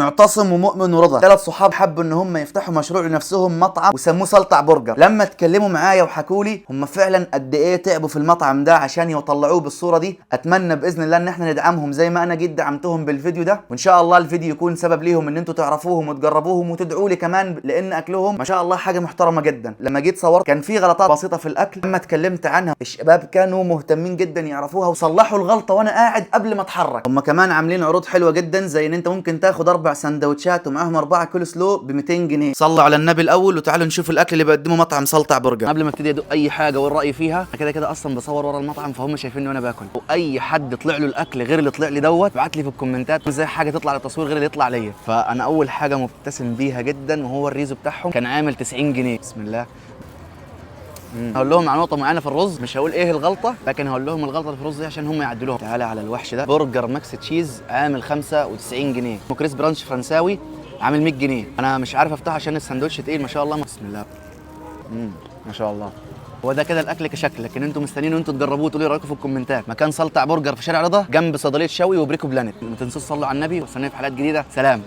معتصم ومؤمن ورضا، 3 صحاب حبوا ان هم يفتحوا مشروع لنفسهم مطعم وسموه سلطع برجر. لما اتكلموا معايا وحكوا لي هم فعلا قد ايه تعبوا في المطعم ده عشان يطلعوه بالصوره دي. اتمنى باذن الله ان احنا ندعمهم زي ما انا جيت دعمتهم بالفيديو ده، وان شاء الله الفيديو يكون سبب ليهم ان انتوا تعرفوهم وتجربوهم وتدعوا لي كمان، لان اكلهم ما شاء الله حاجه محترمه جدا. لما جيت صورت كان في غلطات بسيطه في الاكل، لما اتكلمت عنها الشباب كانوا مهتمين جدا يعرفوها وصلحوا الغلطه وانا قاعد قبل ما اتحرك. هم كمان عاملين عروض حلوه جدا، زي ان انت ممكن تاخد 4 سندوتشات ومعاهم 4 كول سلو ب 200 جنيه. صلوا على النبي الاول وتعالوا نشوف الاكل اللي بقدمه مطعم سلطع برجر. قبل ما ابتدي ادوق اي حاجه والراي فيها، كده كده اصلا بصور ورا المطعم فهم شايفيني وانا باكل، واي حد طلع له الاكل غير اللي طلع لي دوت ابعت لي في الكومنتات ازاي حاجه تطلع للتصوير غير اللي يطلع ليا. فانا اول حاجه مبتسم بيها جدا وهو الريزو بتاعهم كان عامل 90 جنيه. بسم الله. هقول لهم على نقطه معينه في الرز، مش هقول ايه الغلطه، لكن هقول لهم الغلطه اللي في الرز دي عشان هم يعدلوها. تعالى على الوحش ده، برجر ماكس تشيز عامل 95 جنيه، وكريس برانش فرنساوي عامل 100 جنيه. انا مش عارف افتحه عشان الساندوتش تقيل ما شاء الله. بسم الله. ما شاء الله. هو ده كده الاكل كشكل، لكن انتوا مستنيين انتوا تجربوه وتقولوا لي رايكم في الكومنتات. مكان سلطع برجر في شارع رضا جنب صيدليه شوي وبريكو بلانت. ما تنسوش تصلوا على النبي، واستنوني في حلقات جديده. سلام.